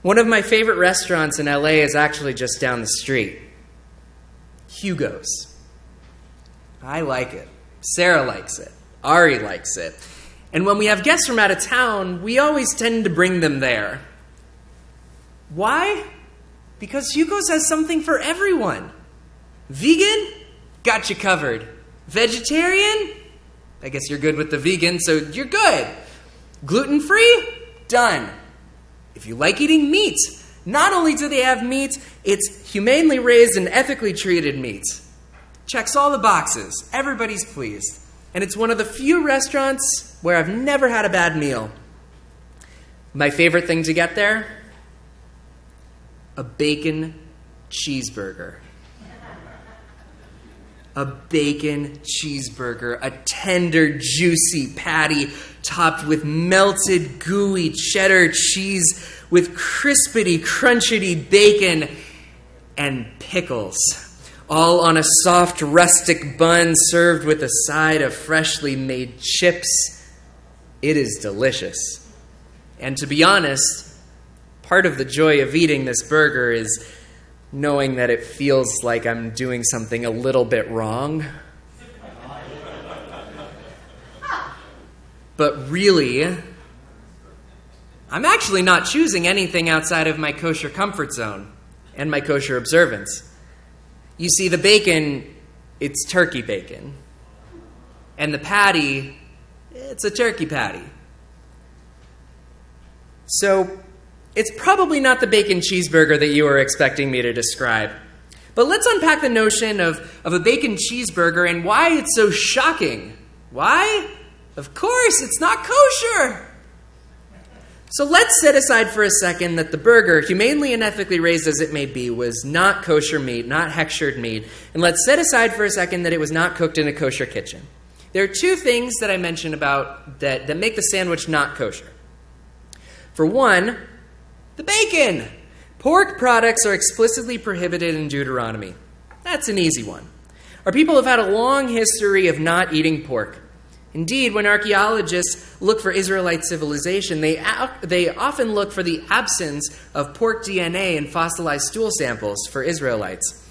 One of my favorite restaurants in LA is actually just down the street. Hugo's. I like it. Sarah likes it. Ari likes it. And when we have guests from out of town, we always tend to bring them there. Why? Because Hugo's has something for everyone. Vegan? Got you covered. Vegetarian? I guess you're good with the vegan, so you're good. Gluten-free? Done. If you like eating meat, not only do they have meat, it's humanely raised and ethically treated meat. Checks all the boxes. Everybody's pleased. And it's one of the few restaurants where I've never had a bad meal. My favorite thing to get there? A bacon cheeseburger. A bacon cheeseburger, a tender, juicy patty topped with melted, gooey cheddar cheese with crispity, crunchity bacon and pickles, all on a soft, rustic bun served with a side of freshly made chips. It is delicious. And to be honest, part of the joy of eating this burger is knowing that it feels like I'm doing something a little bit wrong. But really, I'm actually not choosing anything outside of my kosher comfort zone and my kosher observance. You see, the bacon, it's turkey bacon. And the patty, it's a turkey patty. So it's probably not the bacon cheeseburger that you were expecting me to describe. But let's unpack the notion of a bacon cheeseburger and why it's so shocking. Why? Of course, it's not kosher. So let's set aside for a second that the burger, humanely and ethically raised as it may be, was not kosher meat, not hechshered meat. And let's set aside for a second that it was not cooked in a kosher kitchen. There are two things that I mentioned about that make the sandwich not kosher. For one, the bacon. Pork products are explicitly prohibited in Deuteronomy. That's an easy one. Our people have had a long history of not eating pork. Indeed, when archaeologists look for Israelite civilization, they often look for the absence of pork DNA in fossilized stool samples for Israelites.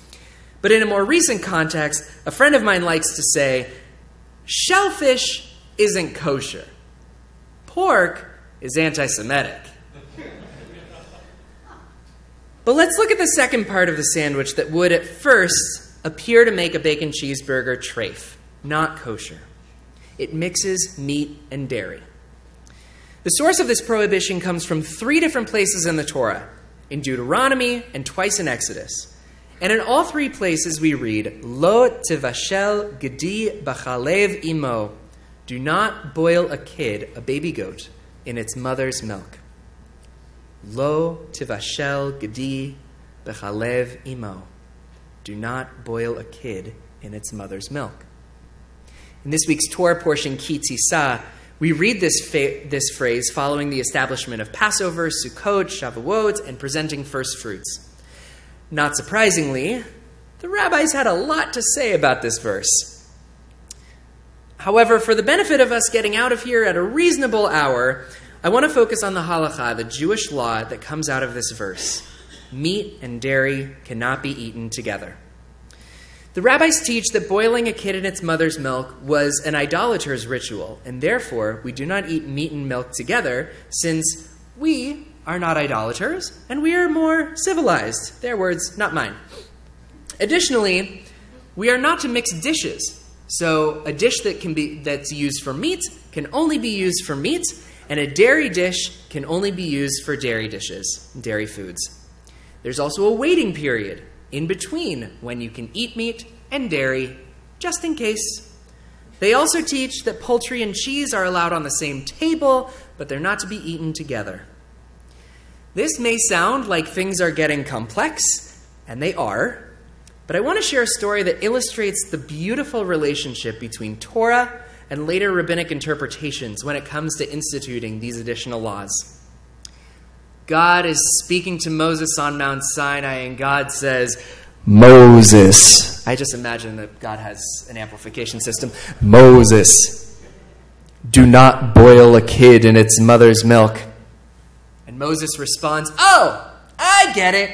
But in a more recent context, a friend of mine likes to say, shellfish isn't kosher. Pork is anti-Semitic. But let's look at the second part of the sandwich that would at first appear to make a bacon cheeseburger treif, not kosher. It mixes meat and dairy. The source of this prohibition comes from 3 different places in the Torah, in Deuteronomy and twice in Exodus. And in all 3 places we read, Lo tivashel gedi b'chalev imo. Do not boil a kid, a baby goat, in its mother's milk. Lo tivashel gedi b'chalev imo. Do not boil a kid in its mother's milk. In this week's Torah portion, Ki Tisa, we read this phrase following the establishment of Passover, Sukkot, Shavuot, and presenting first fruits. Not surprisingly, the rabbis had a lot to say about this verse. However, for the benefit of us getting out of here at a reasonable hour, I want to focus on the halakha, the Jewish law that comes out of this verse. Meat and dairy cannot be eaten together. The rabbis teach that boiling a kid in its mother's milk was an idolater's ritual, and therefore we do not eat meat and milk together, since we are not idolaters and we are more civilized. Their words, not mine. Additionally, we are not to mix dishes. So a dish that's used for meat can only be used for meat, and a dairy dish can only be used for dairy dishes, dairy foods. There's also a waiting period in between when you can eat meat and dairy, just in case. They also teach that poultry and cheese are allowed on the same table, but they're not to be eaten together. This may sound like things are getting complex, and they are, but I want to share a story that illustrates the beautiful relationship between Torah and later rabbinic interpretations when it comes to instituting these additional laws. God is speaking to Moses on Mount Sinai, and God says, Moses. I just imagine that God has an amplification system. Moses, do not boil a kid in its mother's milk. And Moses responds, "Oh, I get it.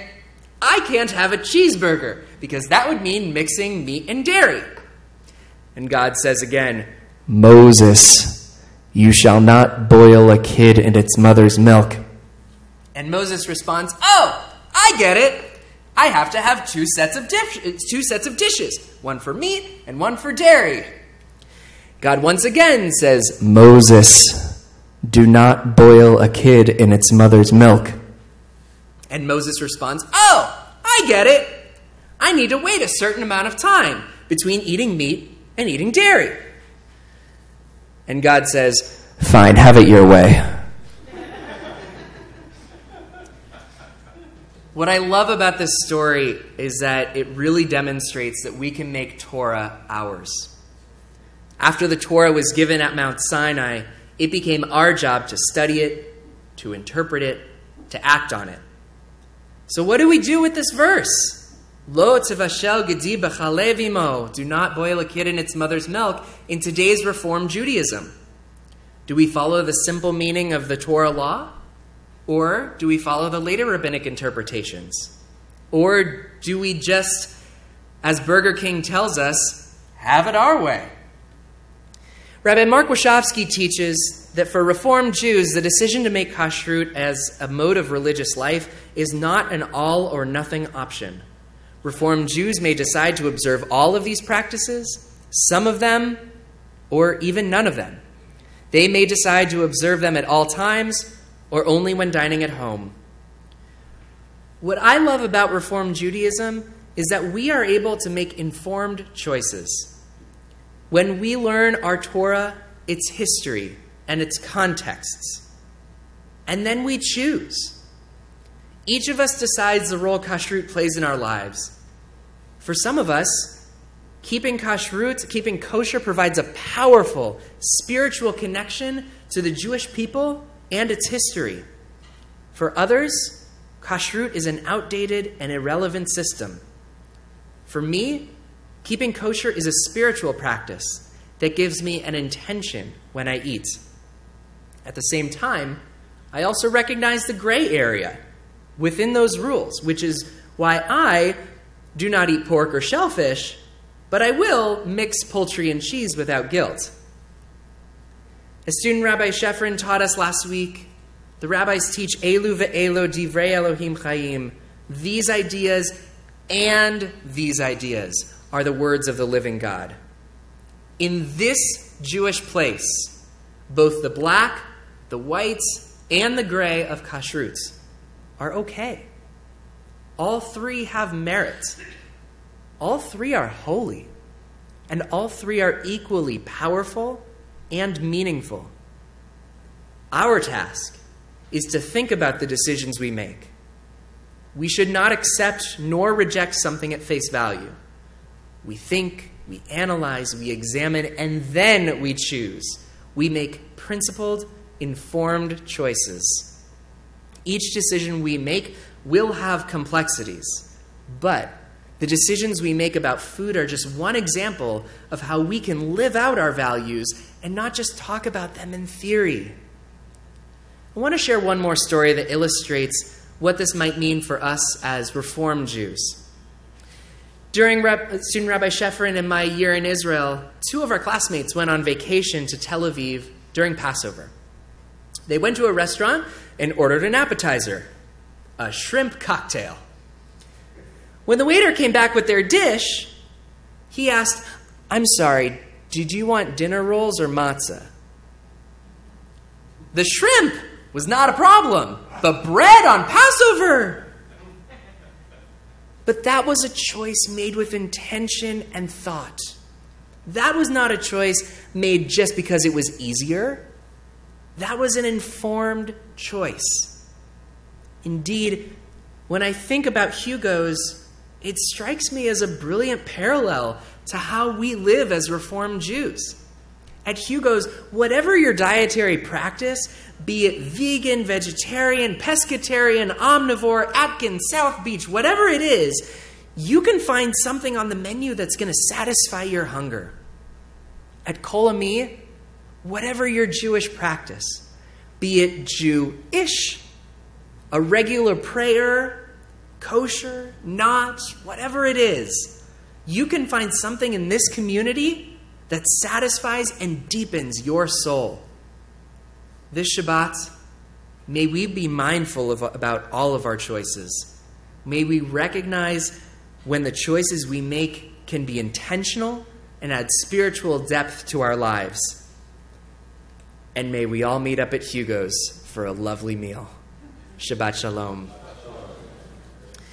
I can't have a cheeseburger because that would mean mixing meat and dairy." And God says again, "Moses, you shall not boil a kid in its mother's milk." And Moses responds, "Oh, I get it. I have to have two sets of dishes, one for meat and one for dairy." God once again says, "Moses, do not boil a kid in its mother's milk." And Moses responds, "Oh, I get it. I need to wait a certain amount of time between eating meat and eating dairy." And God says, "Fine, have it your way." What I love about this story is that it really demonstrates that we can make Torah ours. After the Torah was given at Mount Sinai, it became our job to study it, to interpret it, to act on it. So what do we do with this verse? Lo tevashel gedi b'chalev imo. Do not boil a kid in its mother's milk in today's Reform Judaism. Do we follow the simple meaning of the Torah law? Or do we follow the later rabbinic interpretations? Or do we just, as Burger King tells us, have it our way? Rabbi Mark Wachowski teaches that for Reform Jews, the decision to make kashrut as a mode of religious life is not an all-or-nothing option. Reform Jews may decide to observe all of these practices, some of them, or even none of them. They may decide to observe them at all times, or only when dining at home. What I love about Reform Judaism is that we are able to make informed choices. When we learn our Torah, its history, and its contexts, and then we choose. Each of us decides the role kashrut plays in our lives. For some of us, keeping kosher provides a powerful spiritual connection to the Jewish people and its history. For others, kashrut is an outdated and irrelevant system. For me, keeping kosher is a spiritual practice that gives me an intention when I eat. At the same time, I also recognize the gray area within those rules, which is why I do not eat pork or shellfish, but I will mix poultry and cheese without guilt. As student Rabbi Shefrin taught us last week, the rabbis teach Elu ve'elo divrei Elohim chayim. These ideas and these ideas are the words of the living God. In this Jewish place, both the black, the whites, and the gray of kashrut are okay. All three have merit. All three are holy. And all three are equally powerful and meaningful. Our task is to think about the decisions we make. We should not accept nor reject something at face value. We think, we analyze, we examine, and then we choose. We make principled, informed choices. Each decision we make will have complexities, but the decisions we make about food are just one example of how we can live out our values and not just talk about them in theory. I want to share one more story that illustrates what this might mean for us as Reform Jews. During student Rabbi Shefrin and my year in Israel, two of our classmates went on vacation to Tel Aviv during Passover. They went to a restaurant and ordered an appetizer, a shrimp cocktail. When the waiter came back with their dish, he asked, "I'm sorry, did you want dinner rolls or matzah?" The shrimp was not a problem. The bread on Passover. But that was a choice made with intention and thought. That was not a choice made just because it was easier. That was an informed choice. Indeed, when I think about Hugo's, it strikes me as a brilliant parallel to how we live as Reformed Jews. At Hugo's, whatever your dietary practice, be it vegan, vegetarian, pescatarian, omnivore, Atkins, South Beach, whatever it is, you can find something on the menu that's going to satisfy your hunger. At Kol Ami, whatever your Jewish practice, be it Jew-ish a regular prayer, kosher, not, whatever it is, you can find something in this community that satisfies and deepens your soul. This Shabbat, may we be mindful about all of our choices. May we recognize when the choices we make can be intentional and add spiritual depth to our lives. And may we all meet up at Hugo's for a lovely meal. Shabbat Shalom.